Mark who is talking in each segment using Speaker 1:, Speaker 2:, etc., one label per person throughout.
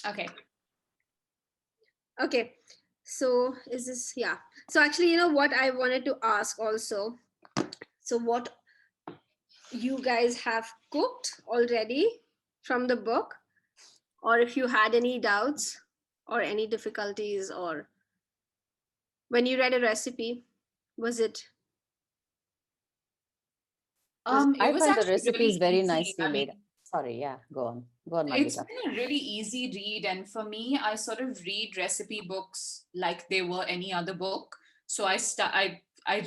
Speaker 1: Okay.
Speaker 2: Okay. So is this, yeah. So actually, you know what I wanted to ask also. So what you guys have cooked already from the book, or if you had any doubts or any difficulties, or when you read a recipe, was it was
Speaker 1: It
Speaker 3: I
Speaker 1: was
Speaker 3: find the
Speaker 1: actually
Speaker 3: recipe is
Speaker 1: really
Speaker 3: very
Speaker 1: easy.
Speaker 3: nicely
Speaker 1: I
Speaker 3: laid.
Speaker 1: mean,
Speaker 3: Sorry, yeah, go on. Go on,
Speaker 1: it's
Speaker 3: Malavika.
Speaker 1: been a really easy read, and for me, I sort of read recipe books like they were any other book. So I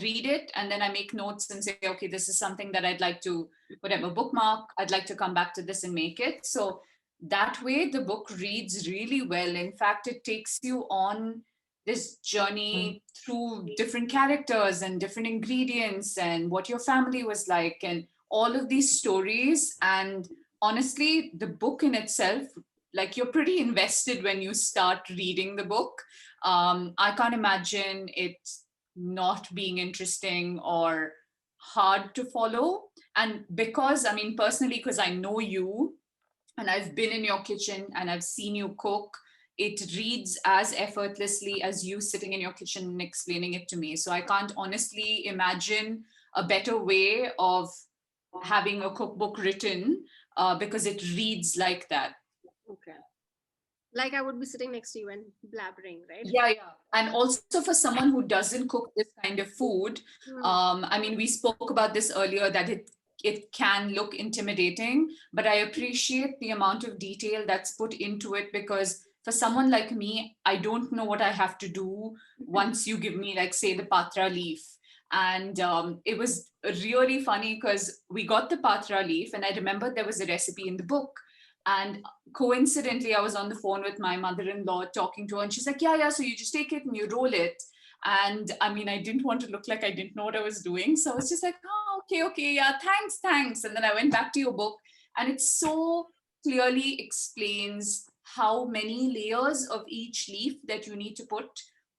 Speaker 1: read it and then I make notes and say, okay, this is something that I'd like to whatever bookmark. I'd like to come back to this and make it. So that way, the book reads really well. In fact, it takes you on this journey through different characters and different ingredients and what your family was like and all of these stories. And honestly, the book in itself, like you're pretty invested when you start reading the book. I can't imagine it not being interesting or hard to follow. And because, I mean, personally, because I know you and I've been in your kitchen and I've seen you cook, it reads as effortlessly as you sitting in your kitchen and explaining it to me. So I can't honestly imagine a better way of having a cookbook written because it reads like that.
Speaker 2: okay? Like I would be sitting next to you and blabbering, right?
Speaker 1: Yeah, yeah. And also for someone who doesn't cook this kind of food,
Speaker 2: Hmm.
Speaker 1: I mean, we spoke about this earlier that it can look intimidating, but I appreciate the amount of detail that's put into it because for someone like me, I don't know what I have to do once you give me, like, say, the patra leaf. And it was really funny because we got the patra leaf, and I remember there was a recipe in the book. And coincidentally, I was on the phone with my mother-in-law talking to her, and she's like, yeah, so you just take it and you roll it. And I mean, I didn't want to look like I didn't know what I was doing. So I was just like, oh, okay, yeah, thanks. And then I went back to your book, and it so clearly explains how many layers of each leaf that you need to put.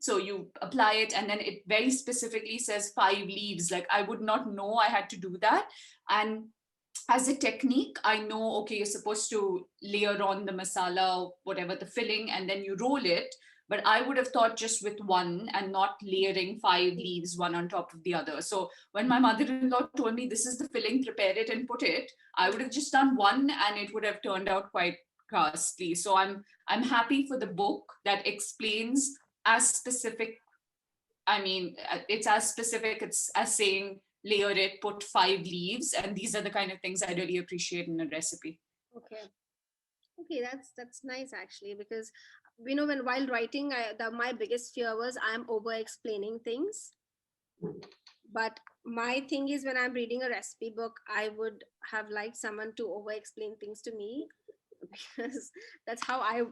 Speaker 1: So you apply it, and then it very specifically says 5 leaves. Like, I would not know I had to do that. And as a technique, I know, okay, you're supposed to layer on the masala or whatever the filling and then you roll it. But I would have thought just with one and not layering 5 leaves one on top of the other. So when my mother in law told me this is the filling, prepare it and put it, I would have just done one and it would have turned out quite costly. So I'm happy for the book that explains as specific. I mean, it's as specific, it's as saying layer it, put 5 leaves, and these are the kind of things I really appreciate in a recipe.
Speaker 2: Okay. Okay, that's nice actually, because you know when while writing, my biggest fear was I'm over explaining things. But my thing is when I'm reading a recipe book, I would have liked someone to over explain things to me because that's how I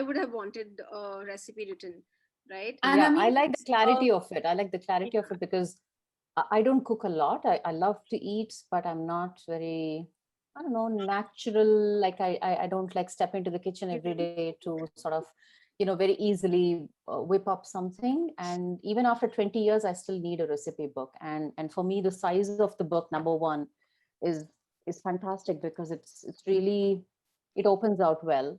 Speaker 2: would have wanted a recipe written, right?
Speaker 1: And I
Speaker 3: Yeah, I
Speaker 1: mean,
Speaker 3: like the
Speaker 1: uh,
Speaker 3: clarity of it. I like the clarity of
Speaker 2: Yeah.
Speaker 3: it because I don't cook a lot. I love to eat, but I'm not very, I don't know, natural. Like I don't like step into the kitchen every
Speaker 2: Mhm.
Speaker 3: day to sort of, very easily whip up something. And even after 20 years, I still need a recipe book. And for me, the size of the book, number one, is is fantastic because it's really, it opens out well.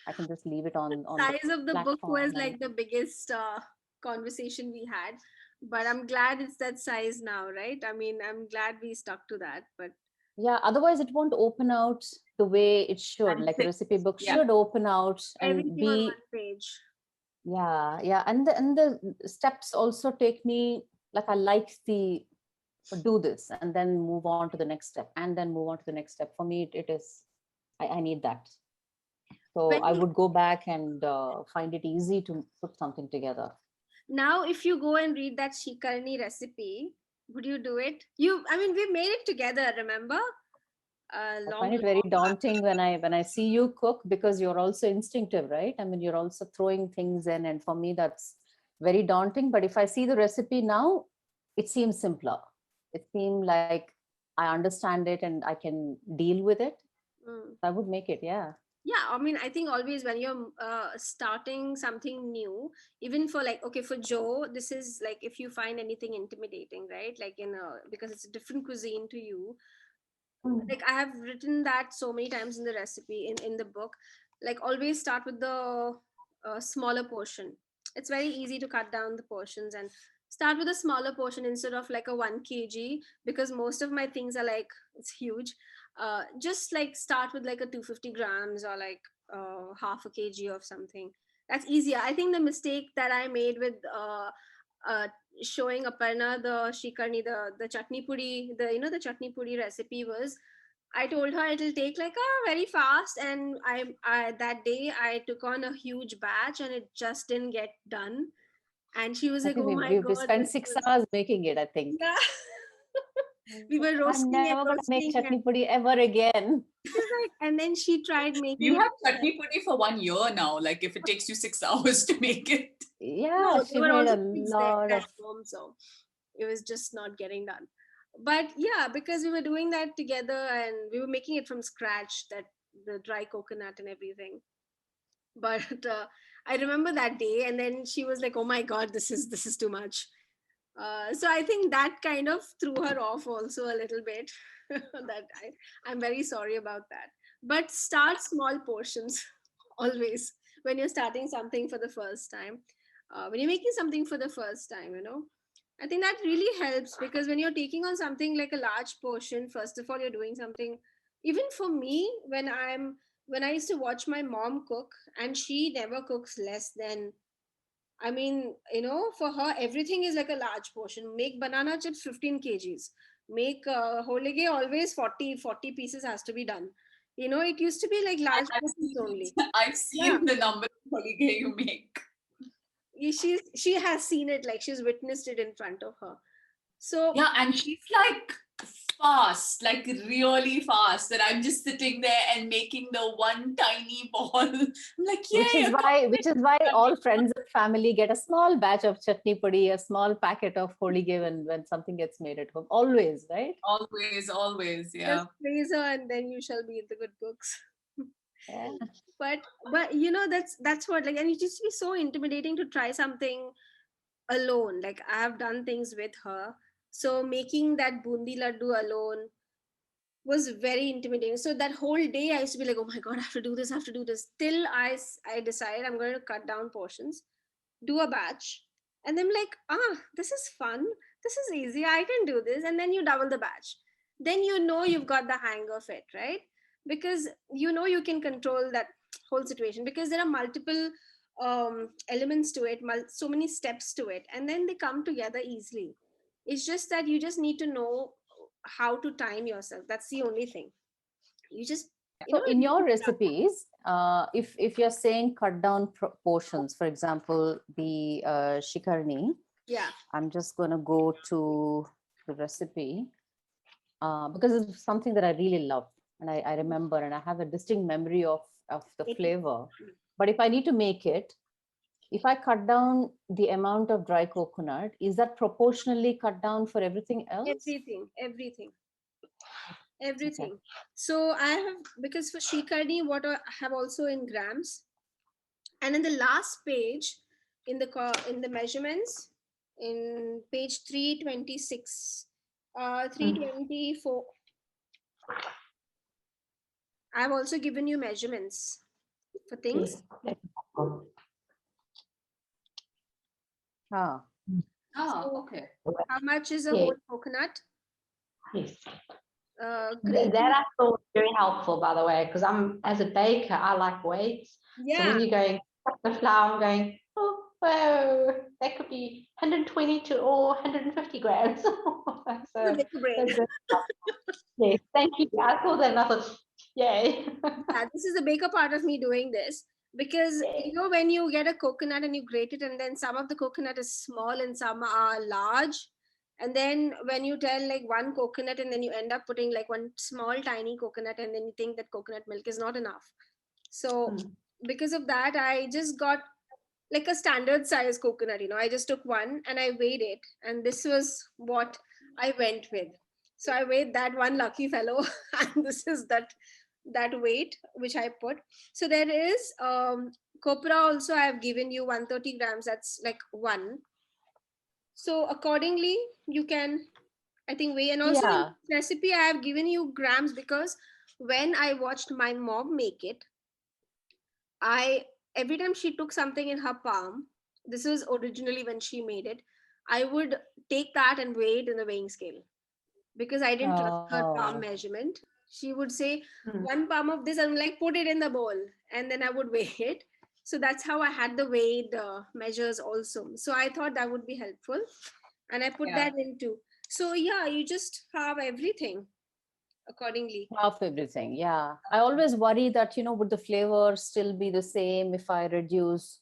Speaker 3: I can just leave it on the
Speaker 2: Size of the book was
Speaker 3: platform and
Speaker 2: like the biggest conversation we had, but I'm glad it's that size now, right? I mean, I'm glad we stuck to that. But
Speaker 3: yeah, otherwise it won't open out the way it should.
Speaker 1: and
Speaker 3: Like a
Speaker 1: thick,
Speaker 3: recipe book
Speaker 1: yeah.
Speaker 3: should open out and
Speaker 2: everything on
Speaker 3: be,
Speaker 2: one page.
Speaker 3: yeah. And the steps also take me, like I like the do this and then move on to the next step and then move on to the next step. For me, it is, I need that. So
Speaker 2: When
Speaker 3: I would go back and find it easy to put something together.
Speaker 2: Now, if you go and read that Shikarni recipe, would you do it? I mean, we made it together. Remember,
Speaker 3: I
Speaker 2: long,
Speaker 3: find it very
Speaker 2: long back.
Speaker 3: daunting when I see you cook because you're also instinctive, right? I mean, you're also throwing things in, and for me, that's very daunting. But if I see the recipe now, it seems simpler. It seems like I understand it and I can deal with it.
Speaker 2: Mm.
Speaker 3: I would make it, yeah.
Speaker 2: Yeah, I mean, I think always when you're starting something new, even for like, okay, for Joe, this is like if you find anything intimidating, right? Like, because it's a different cuisine to you, Like I have written that so many times in the recipe in the book. Like always start with the smaller portion. It's very easy to cut down the portions and start with a smaller portion instead of like a 1 kg, because most of my things are like it's huge. Just like start with like a 250 grams or like half a kg of something. That's easier. I think the mistake that I made with uh, showing Aparna the shikarni, the chutney puri, the chutney puri recipe was, I told her it'll take like very fast, and I that day I took on a huge batch and it just didn't get done. And she was
Speaker 3: I
Speaker 2: like,
Speaker 3: think
Speaker 2: "Oh my
Speaker 3: we
Speaker 2: god,
Speaker 3: spent
Speaker 2: this
Speaker 3: 6
Speaker 2: was
Speaker 3: hours making it, I think.
Speaker 2: yeah." We were
Speaker 3: I'm
Speaker 2: roasting
Speaker 3: never
Speaker 2: and
Speaker 3: gonna make
Speaker 2: roasting, and
Speaker 3: chutney puri ever again.
Speaker 2: she's like, and then she tried
Speaker 1: You
Speaker 2: making it.
Speaker 1: have chutney puri for 1 year now. Like if it takes you 6 hours to make it.
Speaker 3: Yeah,
Speaker 2: No,
Speaker 3: she
Speaker 2: there were
Speaker 3: made
Speaker 2: also
Speaker 3: a
Speaker 2: kids there
Speaker 3: lot
Speaker 2: at
Speaker 3: of.
Speaker 2: home, so it was just not getting done. But yeah, because we were doing that together and we were making it from scratch, that the dry coconut and everything. But I remember that day, and then she was like, "Oh my god, this is too much." So I think that kind of threw her off also a little bit. That I'm very sorry about that. But start small portions always when you're starting something for the first time. When you're making something for the first time, I think that really helps, because when you're taking on something like a large portion, first of all, you're doing something. Even for me, when I used to watch my mom cook, and she never cooks less than, I mean, for her, everything is like a large portion. Make banana chips 15 kgs. Make holige always 40 pieces has to be done. It used to be like large
Speaker 1: I've
Speaker 2: portions
Speaker 1: seen
Speaker 2: only.
Speaker 1: it. I've
Speaker 2: Yeah.
Speaker 1: seen the number of holige you make.
Speaker 2: She has seen it, like she's witnessed it in front of her. So
Speaker 1: Yeah, and she's like fast, like really fast. And I'm just sitting there and making the one tiny ball. I'm like,
Speaker 3: Which
Speaker 1: yay,
Speaker 3: is why all friends and family get a small batch of chutney pudi, a small packet of holige when something gets made at home. Always, right?
Speaker 1: always, always, yeah.
Speaker 2: just praise her and then you shall be in the good books.
Speaker 3: Yeah.
Speaker 2: but that's what, like, and it used to be so intimidating to try something alone. Like I have done things with her, so making that bundi laddu alone was very intimidating. So that whole day I used to be like, oh my god, I have to do this, I have to do this, till I decide I'm going to cut down portions, do a batch, and then like, this is fun, this is easy, I can do this, and then you double the batch. Then you've got the hang of it, right? Because you can control that whole situation, because there are multiple elements to it, so many steps to it, and then they come together easily. It's just that you just need to know how to time yourself. That's the only thing. You just
Speaker 3: So in your recipes, if you're saying cut down portions, for example, the shikarni,
Speaker 2: yeah.
Speaker 3: I'm just going to go to the recipe because it's something that I really love, and I remember, and I have a distinct memory of the flavor. But if I need to make it, if I cut down the amount of dry coconut, is that proportionally cut down for everything else?
Speaker 2: Everything. So I have, because for shikarni, what I have also in grams, and in the last page, in the measurements, in page 326, 324, I've also given you measurements for things.
Speaker 3: Ah.
Speaker 1: Oh,
Speaker 2: So
Speaker 1: okay.
Speaker 2: how much is a whole coconut?
Speaker 4: Yes.
Speaker 2: Great.
Speaker 4: That I thought was very helpful, by the way, because as a baker, I like weights. So
Speaker 2: Yeah.
Speaker 4: when you're going cut the flour, I'm going, oh, whoa, that could be 120 or 150 grams. So,
Speaker 2: Big brain.
Speaker 4: so yes, thank you. I saw that and I thought, yay.
Speaker 2: Yeah, this is the baker part of me doing this, because when you get a coconut and you grate it, and then some of the coconut is small and some are large, and then when you tell like one coconut and then you end up putting like one small tiny coconut, and then you think that coconut milk is not enough. So because of that, I just got like a standard size coconut. I just took one and I weighed it, and this was what I went with. So I weighed that one lucky fellow, and this is that weight which I put. So there is copra also. I have given you 130 grams. That's like one. So accordingly, you can I think way, and also in
Speaker 3: Yeah.
Speaker 2: this recipe I have given you grams because when I watched my mom make it, I every time she took something in her palm, this was originally when she made it, I would take that and weigh it in the weighing scale because I didn't trust her palm
Speaker 3: Oh,
Speaker 2: measurement. She would say
Speaker 4: Hmm.
Speaker 2: one palm of this, and like put it in the bowl, and then I would weigh it. So that's how I had the weighed measures also. So I thought that would be helpful, and I put
Speaker 1: Yeah.
Speaker 2: that into. So yeah, you just have everything accordingly.
Speaker 3: half everything. Yeah. I always worry that, would the flavor still be the same if I reduce,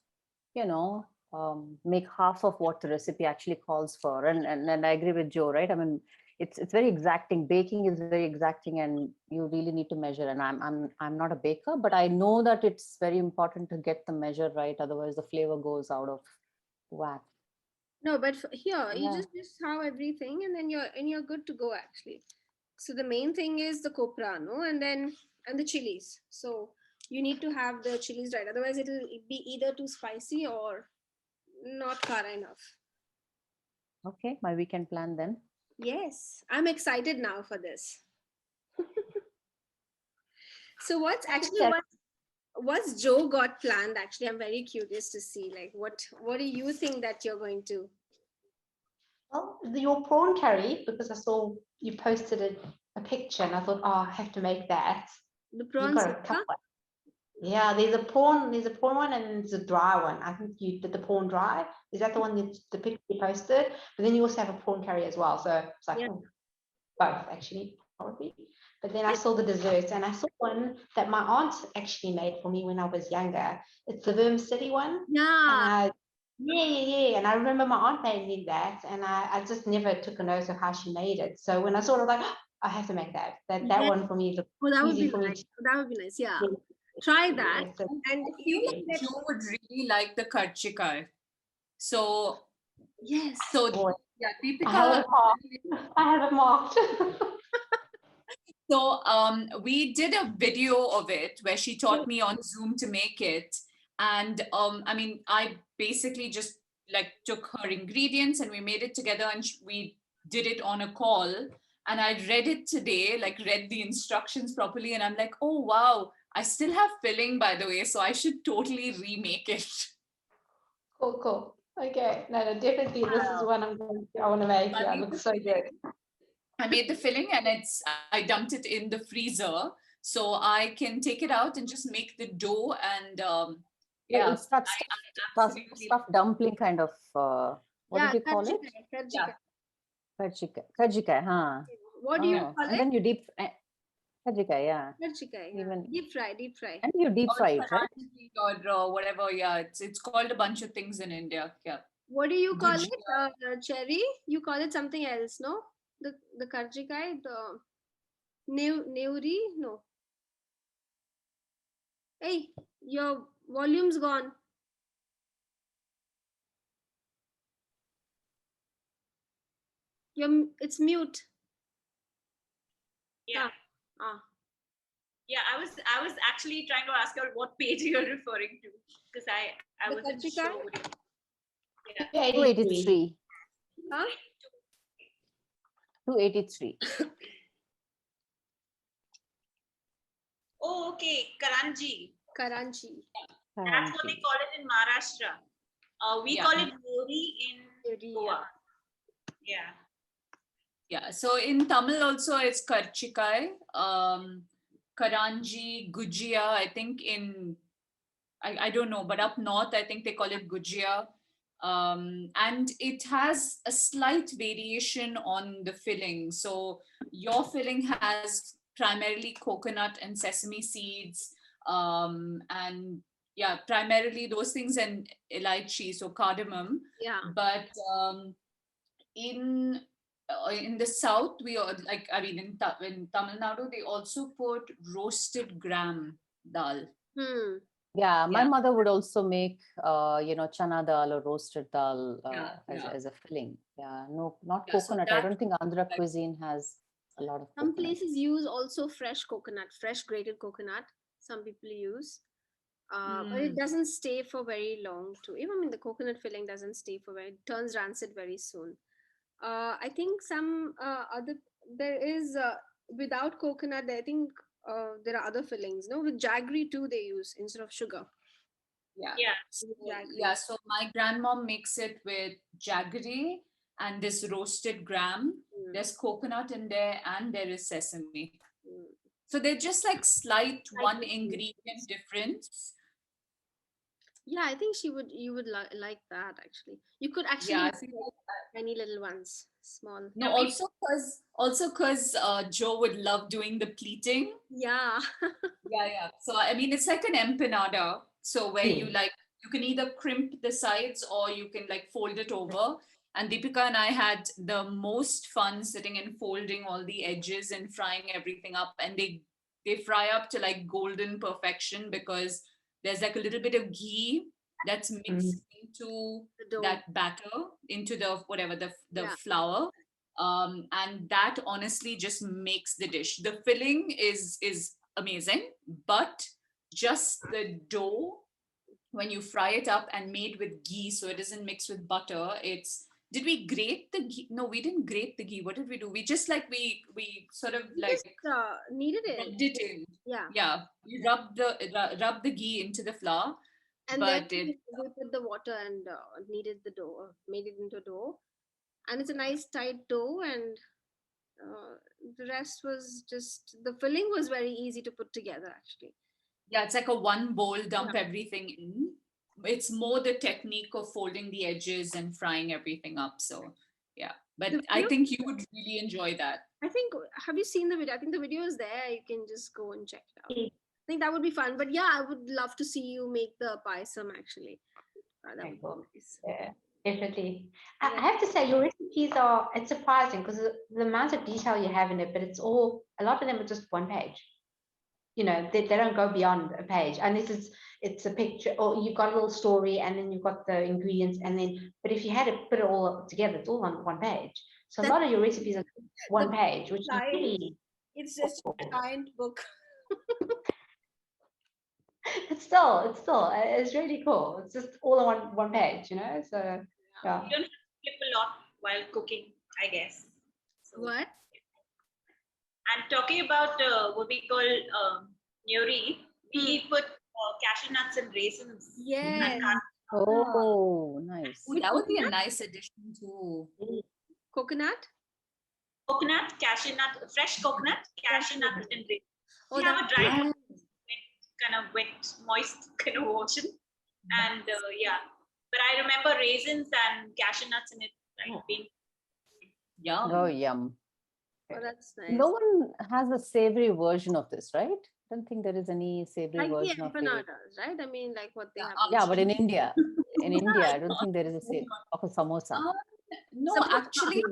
Speaker 3: make half of what the recipe actually calls for. And I agree with Joe, right? I mean, it's very exacting. Baking is very exacting, and you really need to measure. And I'm not a baker, but I know that it's very important to get the measure right. Otherwise, the flavor goes out of whack.
Speaker 2: No, but here you
Speaker 3: Yeah.
Speaker 2: just have everything, and then you're good to go actually. So the main thing is the copra, no, and the chilies. So you need to have the chilies right. Otherwise, it'll be either too spicy or not kara enough.
Speaker 3: Okay. My weekend plan then.
Speaker 2: Yes, I'm excited now for this. So what's actually what's Joe got planned? Actually, I'm very curious to see like what do you think that you're going to?
Speaker 4: Well, your prawn curry, because I saw you posted a picture and I thought, oh, I have to make that.
Speaker 2: The
Speaker 4: You've
Speaker 2: prawns,
Speaker 4: got a couple. Yeah, there's a prawn one and there's a dry one. I think you did the prawn dry. Is that the one that the picture you posted? But then you also have a prawn curry as well. So it's like
Speaker 2: yeah.
Speaker 4: oh, both actually, probably. But then I saw the desserts and I saw one that my aunt actually made for me when I was younger. It's the vermicelli one. And
Speaker 2: Yeah,
Speaker 4: yeah. And I remember my aunt made me that, and I just never took a note of how she made it. So when I saw it, I was like, "Oh, I have to make that. That
Speaker 2: yes.
Speaker 4: one for me looked
Speaker 2: Oh, that would
Speaker 4: easy
Speaker 2: be
Speaker 4: for me
Speaker 2: nice.
Speaker 4: to
Speaker 2: That would be nice. Yeah.
Speaker 4: do.
Speaker 2: Try that.
Speaker 4: Yeah, so
Speaker 2: And
Speaker 1: I feel
Speaker 2: you
Speaker 1: like
Speaker 2: let
Speaker 1: Joe would really like the karchikar. So,
Speaker 2: yes.
Speaker 1: so
Speaker 4: boy,
Speaker 1: yeah,
Speaker 4: I have
Speaker 1: Deepika.
Speaker 4: it marked. I have it marked.
Speaker 1: So we did a video of it where she taught me on Zoom to make it. And I mean, I basically just like took her ingredients and we made it together and we did it on a call. And I read it today, like read the instructions properly. And I'm like, oh, wow, I still have filling, by the way. So I should totally remake it.
Speaker 4: Cool. Okay, no, definitely. This is one I want to make.
Speaker 1: I
Speaker 4: Yeah, it
Speaker 1: made the
Speaker 4: looks so good.
Speaker 1: filling. I made the filling and I dumped it in the freezer so I can take it out and just make the dough and yeah,
Speaker 3: It's that
Speaker 1: absolutely
Speaker 3: stuffed dumpling kind of, what did
Speaker 2: Yeah,
Speaker 3: you call it?
Speaker 2: karjikai,
Speaker 1: yeah.
Speaker 2: karjikai.
Speaker 3: Kajika, huh?
Speaker 2: What do you
Speaker 1: Yeah.
Speaker 3: Oh,
Speaker 2: call
Speaker 3: and
Speaker 2: it?
Speaker 3: then you kajika, yeah.
Speaker 2: Karjikai, yeah.
Speaker 3: Even,
Speaker 2: Deep fry, deep fry.
Speaker 3: and you deep
Speaker 1: Or
Speaker 3: fry it, right?
Speaker 1: paratha or whatever. Yeah, it's called a bunch of things in India. Yeah,
Speaker 2: What do you call it?
Speaker 1: gujia.
Speaker 2: Cherry? You call it something else, no? The karjikai, the neuri? No. Hey, your volume's gone. It's mute.
Speaker 5: Yeah,
Speaker 2: Ah, ah.
Speaker 5: yeah. I was actually trying to ask her what page you're referring to because I
Speaker 2: The
Speaker 5: wasn't
Speaker 2: karjikai?
Speaker 5: sure. Yeah.
Speaker 4: 283.
Speaker 3: 283.
Speaker 2: Huh?
Speaker 3: 283.
Speaker 5: Oh, okay. Karanji.
Speaker 2: Karanchi.
Speaker 5: That's what they call it in Maharashtra. We
Speaker 1: Yeah.
Speaker 5: call it nori in
Speaker 2: Nori,
Speaker 5: Goa. Yeah.
Speaker 1: Yeah. So in Tamil also it's karchikai, karanji, gujia. I think I don't know, but up north I think they call it gujia. And it has a slight variation on the filling. So your filling has primarily coconut and sesame seeds, and yeah, primarily those things and elaichi, so cardamom.
Speaker 2: Yeah.
Speaker 1: But in in the south, we are like I mean in Tamil Nadu they also put roasted gram dal.
Speaker 2: Hmm.
Speaker 3: Yeah, my
Speaker 1: Yeah,
Speaker 3: mother would also make, chana dal or roasted dal
Speaker 1: yeah.
Speaker 3: as a filling. Yeah, no, not
Speaker 1: Yeah, so
Speaker 3: coconut. I
Speaker 1: that
Speaker 3: don't think Andhra
Speaker 1: like
Speaker 3: cuisine has a lot of
Speaker 2: Some
Speaker 3: coconut.
Speaker 2: places use also fresh coconut, fresh grated coconut. Some people use. But it
Speaker 1: mm,
Speaker 2: doesn't stay for very long too. Even I mean the coconut filling doesn't stay for very, it turns rancid very soon. I think some other there is without coconut. I think there are other fillings. No, with jaggery too they use instead of sugar.
Speaker 1: Yeah.
Speaker 5: Yeah.
Speaker 1: So,
Speaker 2: Jaggery.
Speaker 1: yeah. So my grandmom makes it with jaggery and this roasted gram.
Speaker 2: Mm,
Speaker 1: There's coconut in there and there is sesame.
Speaker 2: mm.
Speaker 1: So they're just like slight
Speaker 2: Like
Speaker 1: one
Speaker 2: the
Speaker 1: ingredient difference.
Speaker 2: Yeah, I think you would like that actually. You could actually
Speaker 1: Yeah, I
Speaker 2: make
Speaker 1: feel
Speaker 2: like
Speaker 1: like
Speaker 2: tiny little ones, small.
Speaker 1: no, also because Joe would love doing the pleating.
Speaker 2: Yeah.
Speaker 1: Yeah, yeah. So I mean, it's like an empanada. So where you
Speaker 4: Mm.
Speaker 1: like you can either crimp the sides or you can like fold it over. And Deepika and I had the most fun sitting and folding all the edges and frying everything up. And they fry up to like golden perfection because there's like a little bit of ghee that's
Speaker 4: Mm.
Speaker 1: mixed into
Speaker 2: The dough.
Speaker 1: that batter, into the whatever the
Speaker 2: Yeah.
Speaker 1: flour. And that honestly just makes the dish. The filling is amazing, but just the dough when you fry it up and made with ghee, so it doesn't mix with butter. It's did we grate the ghee? No, we didn't grate the ghee. What did we do? We just like we sort of
Speaker 2: You
Speaker 1: like
Speaker 2: just kneaded it.
Speaker 1: rubbed it in.
Speaker 2: Yeah.
Speaker 1: Yeah, we rubbed the ghee into the flour,
Speaker 2: And then
Speaker 1: but it
Speaker 2: we put the water and kneaded the dough, made it into dough. And it's a nice tight dough, and the rest was just the filling was very easy to put together actually.
Speaker 1: yeah, it's like a one bowl, dump
Speaker 2: Yeah.
Speaker 1: everything in. It's more the technique of folding the edges and frying everything up. So yeah, but
Speaker 2: The
Speaker 1: I
Speaker 2: video,
Speaker 1: think you would really enjoy that.
Speaker 2: I think, have you seen the video? I think the video is there. You can just go and check it out. I think that would be fun. But yeah, I would love to see you make the payasam actually. That would
Speaker 4: Cool.
Speaker 2: be nice.
Speaker 4: Yeah, definitely. I
Speaker 2: Yeah.
Speaker 4: have to say, your recipes are, it's surprising because the amount of detail you have in it, but it's all, a lot of them are just one page. You know, they don't go beyond a page unless it's a picture or you've got a little story and then you've got the ingredients and then, but if you had to put it all together, it's all on one page. So a
Speaker 2: That's
Speaker 4: lot of your recipes are
Speaker 2: the
Speaker 4: one page, which is
Speaker 2: science.
Speaker 4: really
Speaker 2: It's just a
Speaker 4: cool.
Speaker 2: giant book.
Speaker 4: It's really cool. It's just all on one page, you know. So yeah.
Speaker 5: You don't have to flip a lot while cooking, I guess. So,
Speaker 2: What?
Speaker 5: and talking about what we call nori, we put cashew nuts and raisins.
Speaker 2: Yes.
Speaker 3: Oh, nice.
Speaker 1: Ooh, that would be a nice addition too.
Speaker 2: Coconut?
Speaker 5: Coconut, cashew nut, fresh coconut, cashew nut, and raisins.
Speaker 2: Oh,
Speaker 5: We have a
Speaker 2: that's
Speaker 5: dry,
Speaker 1: Yeah.
Speaker 5: kind of wet, moist kind of ocean. And yeah, but I remember raisins and cashew nuts in it. Like being
Speaker 1: Yum.
Speaker 3: Oh, yum.
Speaker 2: Oh, that's nice.
Speaker 3: No one has a savory version of this, right? I don't think there is any savory
Speaker 2: Like the
Speaker 3: version of it.
Speaker 2: empanadas, right? I mean, like what they
Speaker 1: Yeah,
Speaker 2: have.
Speaker 3: Yeah, but in India, I don't think there is a savory of a samosa.
Speaker 1: No,
Speaker 2: Samosa.
Speaker 1: actually,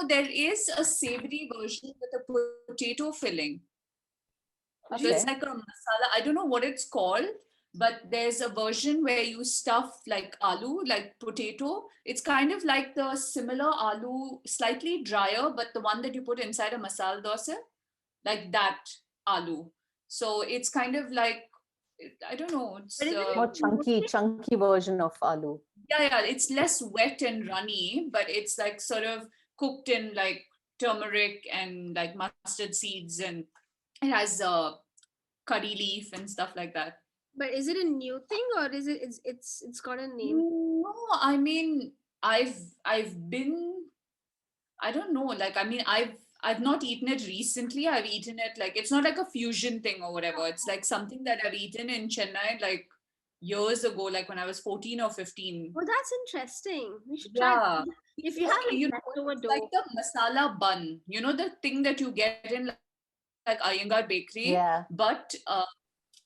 Speaker 1: there is a savory version with a potato filling. So it's
Speaker 3: Okay.
Speaker 1: like a masala. I don't know what it's called, but there's a version where you stuff like aloo, like potato. It's kind of like the similar aloo, slightly drier, but the one that you put inside a masala dosa, like that aloo. So it's kind of like, I don't know. It's
Speaker 2: But is it
Speaker 3: More chunky version of aloo.
Speaker 1: yeah, it's less wet and runny, but it's like sort of cooked in like turmeric and like mustard seeds, and it has curry leaf and stuff like that.
Speaker 2: But is it a new thing or is it's got a name?
Speaker 1: No, I mean, I've been, I don't know, like I mean, I've not eaten it recently. I've eaten it like it's not like a fusion thing or whatever. It's like something that I've eaten in Chennai like years ago, like when I was 14 or 15.
Speaker 2: Oh, that's interesting. We should try.
Speaker 1: Yeah.
Speaker 2: If you have like
Speaker 1: You know,
Speaker 2: leftover
Speaker 1: it's
Speaker 2: dough.
Speaker 1: like the masala bun. You know, the thing that you get in like Iyengar bakery,
Speaker 3: Yeah.
Speaker 1: but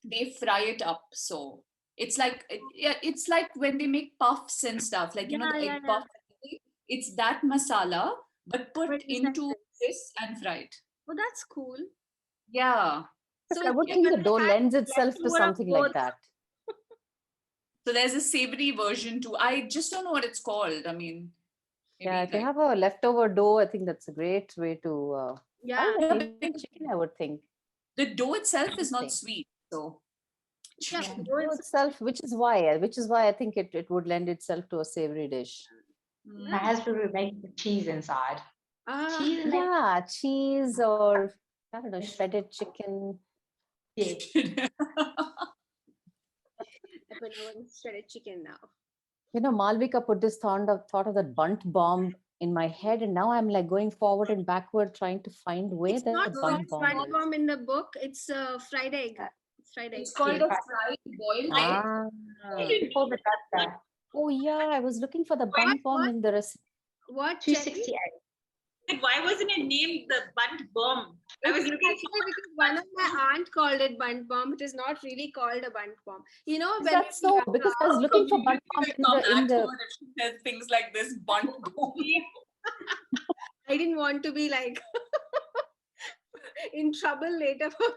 Speaker 1: they fry it up. So it's like, yeah, it's like when they make puffs and stuff, like, you know, the egg puff. It's that masala, but put
Speaker 2: But it's like
Speaker 1: into
Speaker 2: this.
Speaker 1: this and fried.
Speaker 2: Oh, that's cool.
Speaker 1: Yeah.
Speaker 3: I would think the dough lends itself to
Speaker 2: leftover
Speaker 3: something like
Speaker 2: both.
Speaker 3: that.
Speaker 1: So there's a savory version too. I just don't know what it's called. I mean, maybe
Speaker 3: Yeah, if you
Speaker 1: like,
Speaker 3: have a leftover dough, I think that's a great way to.
Speaker 2: Yeah.
Speaker 3: Maybe chicken, I would think.
Speaker 1: the dough itself is not
Speaker 3: Interesting.
Speaker 1: sweet. So
Speaker 2: Yeah,
Speaker 3: Dough itself, which is why I think it would lend itself to a savory dish.
Speaker 4: My husband would make the cheese inside.
Speaker 2: Ah,
Speaker 4: Cheese and
Speaker 3: Yeah, cheese or I don't know, shredded chicken.
Speaker 4: yeah.
Speaker 2: but I want shredded chicken now.
Speaker 3: You know, Malvika put this thought of that bunt bomb in my head, and now I'm like going forward and backward trying to find where
Speaker 2: It's
Speaker 3: the
Speaker 2: not
Speaker 3: bunt
Speaker 2: called
Speaker 3: bomb
Speaker 2: bunt
Speaker 3: is.
Speaker 2: bomb in the book. It's fried egg.
Speaker 3: Uh,
Speaker 2: Fried egg.
Speaker 1: It's called
Speaker 4: Yeah.
Speaker 1: a fried boiled egg.
Speaker 3: Ah,
Speaker 4: Hold the dust there.
Speaker 3: oh yeah, I was looking for the bunt bomb
Speaker 2: what?
Speaker 3: in the recipe.
Speaker 2: What, Cherry?
Speaker 4: 268.
Speaker 5: Why wasn't it named the bunt bomb? I was
Speaker 2: It's
Speaker 5: looking
Speaker 2: actually because one of my aunt called it bunt bomb. It is not really called a bunt bomb. You know,
Speaker 3: Is
Speaker 2: when
Speaker 3: that so? Because I was looking for bunt bomb in the
Speaker 1: If she says things like this, bunt bomb.
Speaker 2: I didn't want to be like in trouble later for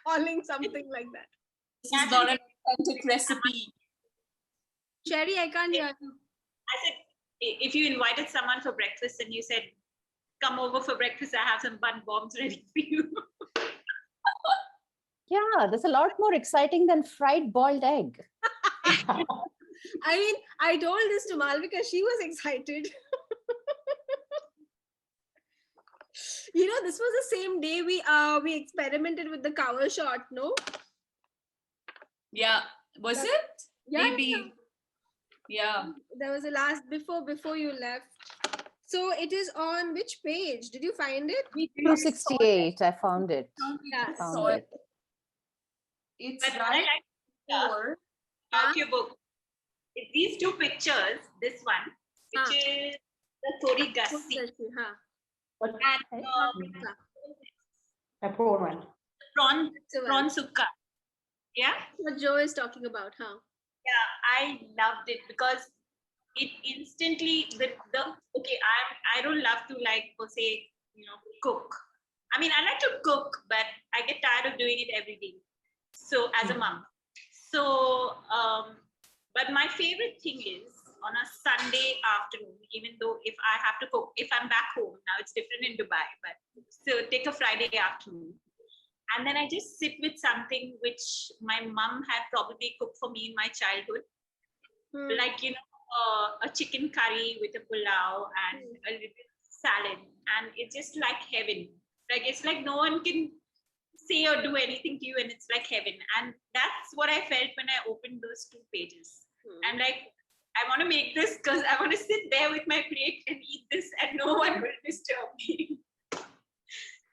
Speaker 2: calling something like that.
Speaker 1: This is not an authentic recipe.
Speaker 2: Cherry, I can't hear you.
Speaker 5: I said, if you invited someone for breakfast and you said, come over for breakfast, I have some bunt bombs ready for you.
Speaker 3: yeah, that's a lot more exciting than fried boiled egg.
Speaker 2: I mean, I told this to Malvika. She was excited. You know, this was the same day we experimented with the cover shot, no?
Speaker 1: Yeah. Was
Speaker 2: That-
Speaker 1: it?
Speaker 2: Yeah,
Speaker 1: Maybe. Yeah.
Speaker 2: there was a last before you left. So it is on which page? Did you find it?
Speaker 1: We
Speaker 3: 268, I found it.
Speaker 2: Yeah,
Speaker 3: Found
Speaker 2: so
Speaker 3: it.
Speaker 1: It's
Speaker 5: But what I
Speaker 1: right
Speaker 5: like
Speaker 1: before.
Speaker 5: about your book is these two pictures, this one, which is the Tori Gassi,
Speaker 2: huh?
Speaker 4: What?
Speaker 5: and
Speaker 4: The prawn one.
Speaker 5: prawn sukka. Yeah?
Speaker 2: What Joe is talking about, huh?
Speaker 5: Yeah, I loved it because it instantly the okay, I don't love to like per se, cook. I mean, I like to cook, but I get tired of doing it every day. So as a mom. So but my favorite thing is on a Sunday afternoon, even though if I have to cook, if I'm back home, now it's different in Dubai, but so take a Friday afternoon. And then I just sit with something which my mom had probably cooked for me in my childhood, like, a chicken curry with a pulao and a little salad. And it's just like heaven. Like, it's like no one can say or do anything to you, and it's like heaven. And that's what I felt when I opened those two pages. And like, I want to make this because I want to sit there with my plate and eat this, and no one will disturb me.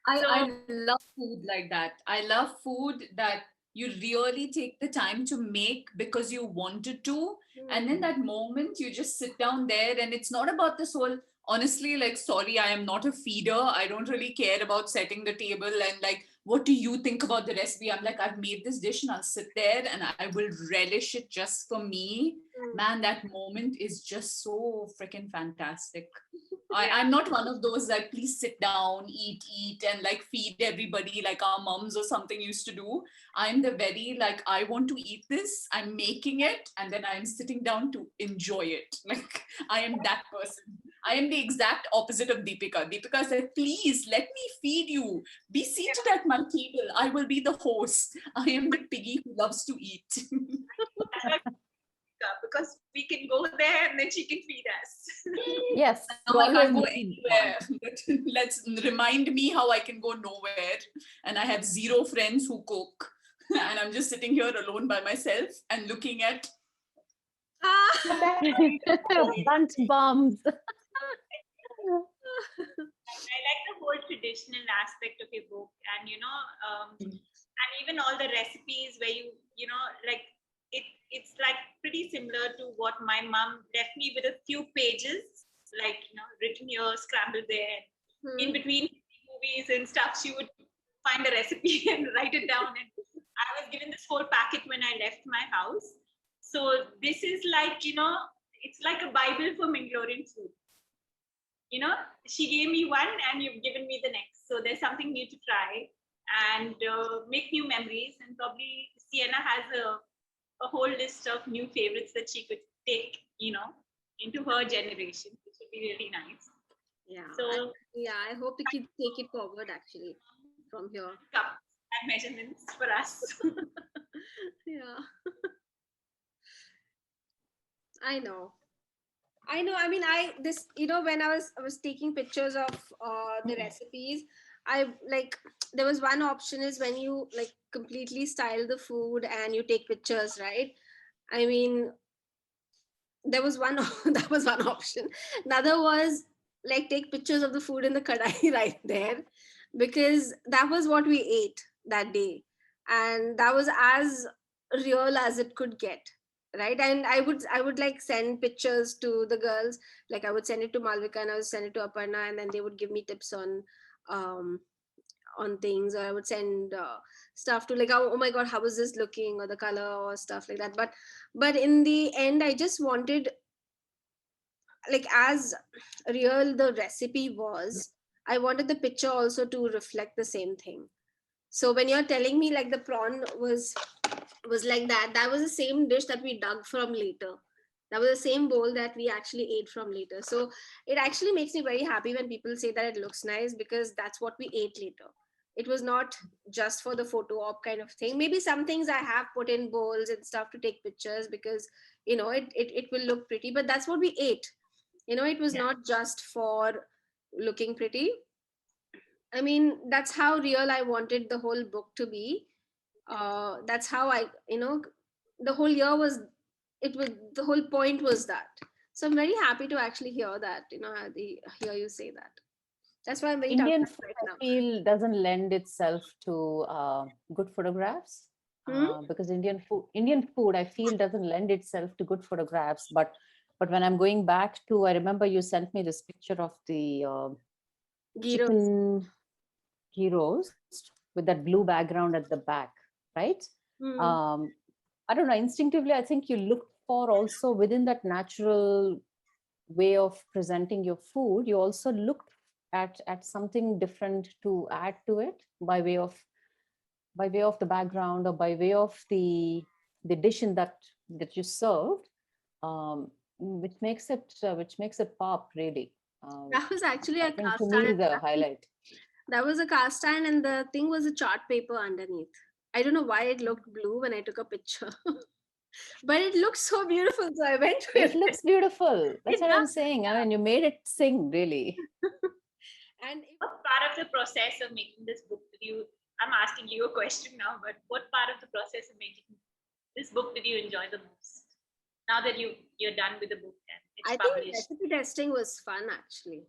Speaker 1: I love food like that. I love food that you really take the time to make because you wanted to. And then that moment you just sit down there, and it's not about this whole, honestly, like, sorry, I am not a feeder. I don't really care about setting the table and like, what do you think about the recipe? I'm like, I've made this dish and I'll sit there and I will relish it just for me. Man, that moment is just so freaking fantastic. I'm not one of those like, please sit down, eat, and like feed everybody like our moms or something used to do. I'm the very like, I want to eat this, I'm making it, and then I'm sitting down to enjoy it. Like, I am that person. I am the exact opposite of Deepika. Deepika said, please let me feed you. Be seated at my table. I will be the host. I am the piggy who loves to eat.
Speaker 5: Because we can go there and then she can feed us.
Speaker 3: Yes,
Speaker 1: Now
Speaker 3: you
Speaker 1: I can't
Speaker 3: always
Speaker 1: go
Speaker 3: need
Speaker 1: anywhere. But let's remind me how I can go nowhere. And I have zero friends who cook. And I'm just sitting here alone by myself and looking at
Speaker 3: bunt bombs.
Speaker 5: I like the whole traditional aspect of your book, and and even all the recipes where like it's like pretty similar to what my mom left me with a few pages, like written here, scrambled there. In between movies and stuff, she would find a recipe and write it down. And I was given this whole packet when I left my house. So this is like, it's like a Bible for Mangalorean food. She gave me one and you've given me the next. So there's something new to try and make new memories. And probably Sienna has a whole list of new favorites that she could take, into her generation, which would be really nice.
Speaker 2: Yeah.
Speaker 5: So
Speaker 2: I hope to take it forward actually from here.
Speaker 5: cups and measurements for us.
Speaker 2: Yeah. I know. I know. I mean, when I was taking pictures of the recipes, I like there was one option is when you like completely style the food and you take pictures, right? I mean, there was one that was one option. Another was like take pictures of the food in the kadai right there, because that was what we ate that day, and that was as real as it could get, right? And I would like send pictures to the girls, like I would send it to Malvika and I would send it to Aparna, and then they would give me tips um on things, or I would send stuff to like, oh my god, how is this looking, or the color or stuff like that. But in the end, I just wanted, like, as real the recipe was, I wanted the picture also to reflect the same thing. So when you're telling me like the prawn was like that was the same dish that we dug from later. That was the same bowl that we actually ate from later. So it actually makes me very happy when people say that it looks nice, because that's what we ate later. It was not just for the photo op kind of thing. Maybe some things I have put in bowls and stuff to take pictures because it will look pretty, but that's what we ate. It was
Speaker 5: Yeah.
Speaker 2: not just for looking pretty. I mean, that's how real I wanted the whole book to be. That's how the whole year was, it was, the whole point was that. So I'm very happy to actually hear that, hear you say that. That's why I'm very touched
Speaker 3: Indian food,
Speaker 2: right
Speaker 3: I
Speaker 2: now.
Speaker 3: feel, doesn't lend itself to good photographs,
Speaker 2: Hmm?
Speaker 3: because Indian food, I feel, doesn't lend itself to good photographs. But when I'm going back to, I remember you sent me this picture of the
Speaker 2: Gyros.
Speaker 3: chicken ghee roast with that blue background at the back, right?
Speaker 2: Hmm.
Speaker 3: Um, I don't know. Instinctively, I think you look for also within that natural way of presenting your food, you also look at something different to add to it by way of the background, or by way of the dish in that you served, which makes it pop really.
Speaker 2: That was actually
Speaker 3: I
Speaker 2: a
Speaker 3: think, to
Speaker 2: cast
Speaker 3: me,
Speaker 2: iron.
Speaker 3: the highlight.
Speaker 2: That was a cast iron, and the thing was a chart paper underneath. I don't know why it looked blue when I took a picture, but it looked so beautiful. So I went with
Speaker 3: It
Speaker 2: it.
Speaker 3: looks beautiful. That's
Speaker 2: It
Speaker 3: what I'm
Speaker 2: does.
Speaker 3: saying. I mean, you made it sing really.
Speaker 2: And
Speaker 5: What part of the process of making this book did you? I'm asking you a question now, but what part of the process of making this book did you enjoy the most? Now that you're done with the book and it's
Speaker 2: I think
Speaker 5: published.
Speaker 2: recipe testing was fun actually.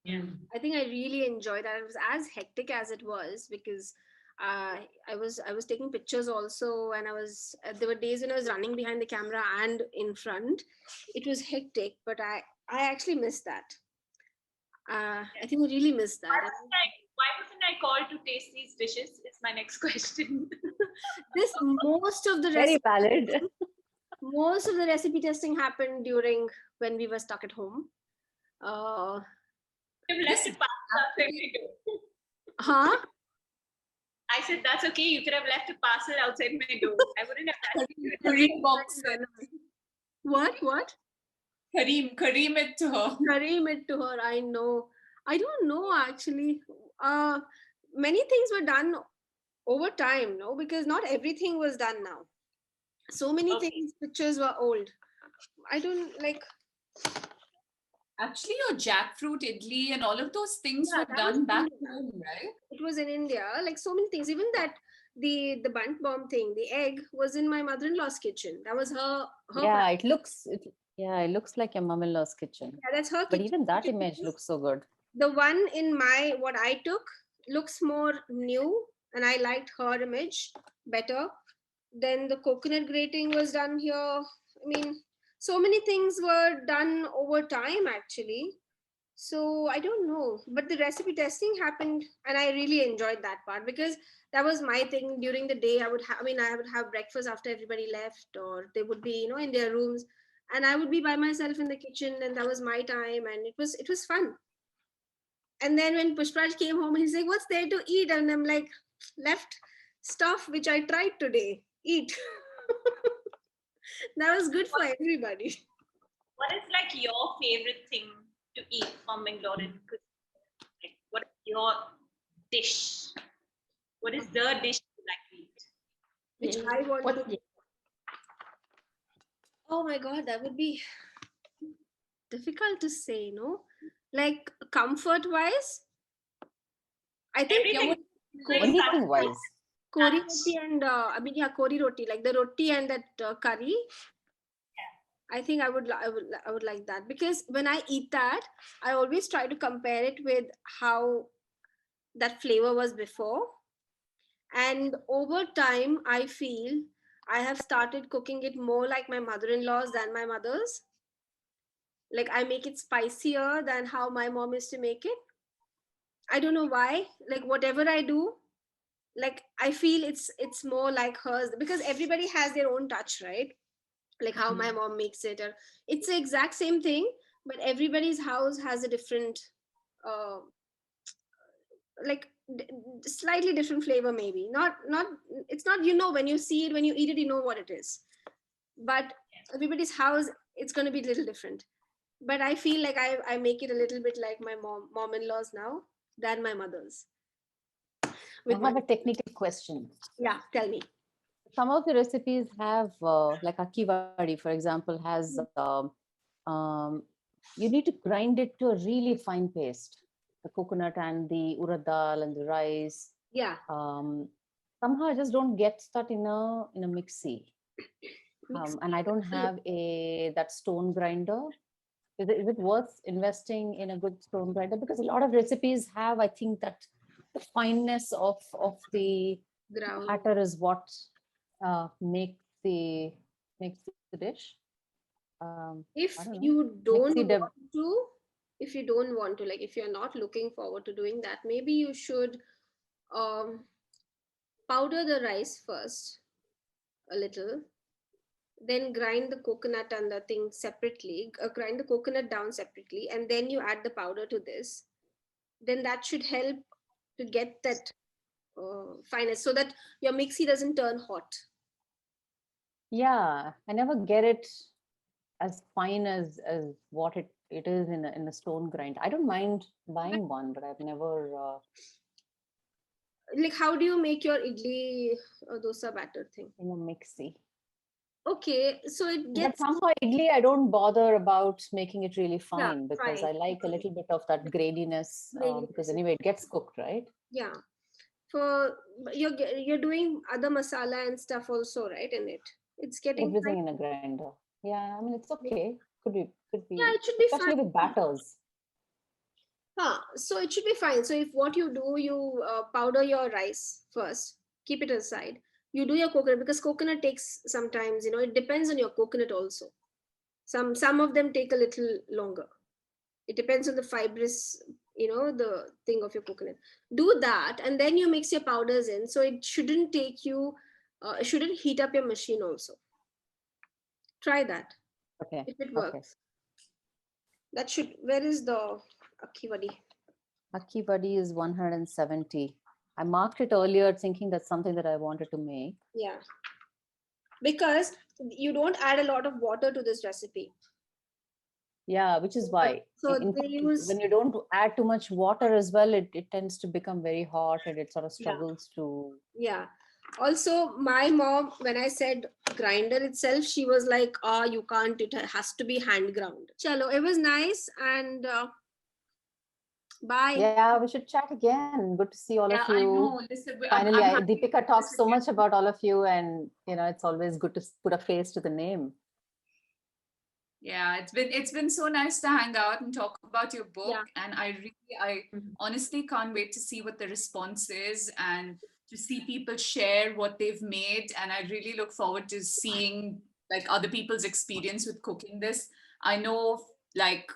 Speaker 5: Yeah.
Speaker 2: I think I really enjoyed that. It was as hectic as it was because I was taking pictures also, and there were days when I was running behind the camera and in front. It was hectic, but I actually missed that. I think I really missed that.
Speaker 5: Why wasn't I called to taste these dishes? Is my next question.
Speaker 2: This most of the
Speaker 3: Very
Speaker 2: recipe
Speaker 3: valid.
Speaker 2: most of the recipe testing happened during when we were stuck at home.
Speaker 5: You've left a parcel outside my door.
Speaker 2: Huh?
Speaker 5: I said that's okay. You could have left a parcel outside my door. I wouldn't have touched it.
Speaker 1: Kareem box it.
Speaker 2: What?
Speaker 1: Kareem it to her.
Speaker 2: Kareem it to her. I know. I don't know actually. Many things were done over time, no, because not everything was done now. So many
Speaker 5: Okay.
Speaker 2: things, pictures were old. I don't like.
Speaker 1: Actually, your jackfruit idli and all of those things
Speaker 2: Yeah,
Speaker 1: were
Speaker 2: that was
Speaker 1: done back
Speaker 2: India.
Speaker 1: home, right?
Speaker 2: It was in India. Like so many things. Even that the bunt bomb thing, the egg was in my mother-in-law's kitchen. That was her.
Speaker 3: Yeah, it looks like your mom-in-law's kitchen.
Speaker 2: Yeah, that's her
Speaker 3: But
Speaker 2: kitchen.
Speaker 3: even that image looks so good.
Speaker 2: The one in my what I took looks more new, and I liked her image better. Then the coconut grating was done here. I mean, so many things were done over time actually. So I don't know, but the recipe testing happened, and I really enjoyed that part because that was my thing during the day. I would have breakfast after everybody left, or they would be, in their rooms, and I would be by myself in the kitchen, and that was my time, and it was fun. And then when Pushpraj came home, he's like, "What's there to eat?" And I'm like, "Left stuff which I tried today. Eat." That was good for everybody.
Speaker 5: What is like your favorite thing to eat from Bangalore? Like, what is your dish? What is the dish you like to eat?
Speaker 2: Which I want
Speaker 4: What?
Speaker 2: to. Oh my god, that would be. difficult to say, no? Like comfort wise, I think
Speaker 5: Everything.
Speaker 2: Kori,
Speaker 3: Anything wise.
Speaker 2: Kori roti and Kori roti, like the roti and that curry. I think I would like that, because when I eat that, I always try to compare it with how that flavor was before. And over time, I feel I have started cooking it more like my mother-in-law's than my mother's. Like I make it spicier than how my mom used to make it. I don't know why. Like whatever I do, like I feel it's more like hers, because everybody has their own touch, right? Like how my mom makes it, or it's the exact same thing, but everybody's house has a different uh like slightly different flavor, maybe not it's not, when you see it, when you eat it, you know what it is, but everybody's house, it's going to be a little different. But I feel like I make it a little bit like my mom-in-laws now than my mother's.
Speaker 3: I have a technical question.
Speaker 2: Yeah, tell me.
Speaker 3: Some of the recipes have, like akki vadi, for example, has, um, you need to grind it to a really fine paste. The coconut and the urad dal and the rice.
Speaker 2: Yeah.
Speaker 3: Somehow I just don't get that in a mixie. And I don't have that stone grinder. Is it worth investing in a good stone grinder? Because a lot of recipes have, I think, that the fineness of the
Speaker 2: Ground.
Speaker 3: batter is what makes the dish.
Speaker 2: If
Speaker 3: I don't know.
Speaker 2: you don't
Speaker 3: Mixie
Speaker 2: want to, if you don't want to, like if you're not looking forward to doing that, maybe you should powder the rice first a little, then grind the coconut and the thing separately, grind the coconut down separately, and then you add the powder to this. Then that should help to get that fineness, so that your mixie doesn't turn hot.
Speaker 3: Yeah, I never get it as fine as what it is in a stone grind. I don't mind buying one, but I've never
Speaker 2: Like, how do you make your idli dosa batter thing?
Speaker 3: in a mixie.
Speaker 2: Okay, so it
Speaker 3: But
Speaker 2: gets
Speaker 3: somehow idli, I don't bother about making it really fine, because
Speaker 2: fine.
Speaker 3: I like a little bit of that graininess, because anyway it gets cooked, right?
Speaker 2: Yeah. For you're doing other masala and stuff also, right? In it, it's getting
Speaker 3: Everything
Speaker 2: fine.
Speaker 3: in a grinder. Yeah, I mean it's okay. Could
Speaker 2: Yeah,
Speaker 3: be,
Speaker 2: it should be
Speaker 3: especially
Speaker 2: fine.
Speaker 3: with batters.
Speaker 2: So it should be fine. So if what you do, you powder your rice first, keep it aside. You do your coconut, because coconut takes sometimes, it depends on your coconut also. Some of them take a little longer. It depends on the fibrous, the thing of your coconut. Do that, and then you mix your powders in. So it shouldn't take you, it shouldn't heat up your machine also. Try that
Speaker 3: Okay.
Speaker 2: if it
Speaker 3: Okay.
Speaker 2: works. That should. Where is the akhi vadi?
Speaker 3: Akki vadi is 170. I marked it earlier thinking that's something that I wanted to make.
Speaker 2: Yeah, because you don't add a lot of water to this recipe.
Speaker 3: Yeah, which is why.
Speaker 2: So
Speaker 3: In
Speaker 2: they
Speaker 3: fact,
Speaker 2: use,
Speaker 3: when you don't add too much water as well, it tends to become very hot and it sort of
Speaker 2: Yeah.
Speaker 3: struggles to.
Speaker 2: yeah. Also, my mom, when I said grinder itself, she was like, "Ah, you can't. It has to be hand ground." Chalo, it was nice, and bye.
Speaker 3: Yeah, we should chat again. Good to see all
Speaker 1: Yeah,
Speaker 3: of
Speaker 1: I
Speaker 3: you.
Speaker 1: know. Listen,
Speaker 3: Finally,
Speaker 1: I'm happy
Speaker 3: Deepika
Speaker 1: to
Speaker 3: talks so
Speaker 1: again.
Speaker 3: much about all of you, and it's always good to put a face to the name.
Speaker 1: Yeah, it's been so nice to hang out and talk about your book.
Speaker 2: Yeah.
Speaker 1: And I honestly can't wait to see what the response is and to see people share what they've made. And I really look forward to seeing like other people's experience with cooking this. I know like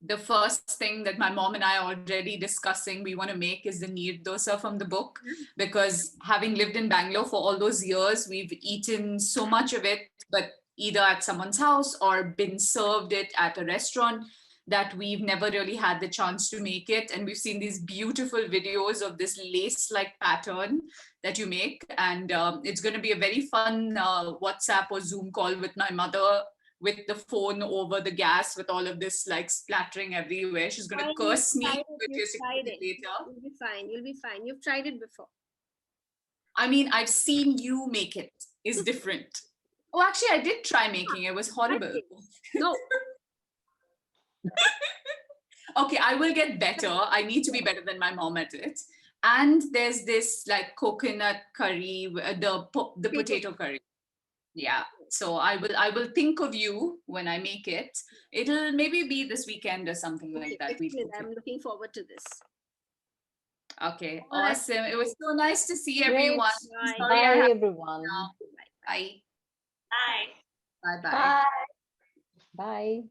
Speaker 1: the first thing that my mom and I are already discussing we want to make is the neer dosa from the book, because having lived in Bangalore for all those years, we've eaten so much of it, but either at someone's house or been served it at a restaurant, that we've never really had the chance to make it. And we've seen these beautiful videos of this lace-like pattern that you make. And it's going to be a very fun WhatsApp or Zoom call with my mother, with the phone over the gas, with all of this like splattering everywhere. She's going to curse me
Speaker 2: You've tried it.
Speaker 1: later.
Speaker 2: You'll be fine. You'll be fine. You've tried it before.
Speaker 1: I mean, I've seen you make it. Is different. Oh, actually, I did try making it. It was horrible.
Speaker 2: No.
Speaker 1: Okay, I will get better. I need to be better than my mom at it. And there's this like coconut curry, the potato curry. Yeah. So I will think of you when I make it. It'll maybe be this weekend or something
Speaker 2: Okay,
Speaker 1: like that. We
Speaker 2: excellent.
Speaker 1: cook it.
Speaker 2: I'm looking forward to this.
Speaker 1: Okay,
Speaker 2: All right.
Speaker 1: awesome. It was so nice to see
Speaker 3: Great.
Speaker 1: everyone.
Speaker 2: Bye.
Speaker 1: Sorry I
Speaker 3: Bye,
Speaker 1: have
Speaker 3: everyone.
Speaker 1: now. Bye.
Speaker 5: Bye.
Speaker 1: Bye bye.
Speaker 4: Bye.
Speaker 3: Bye.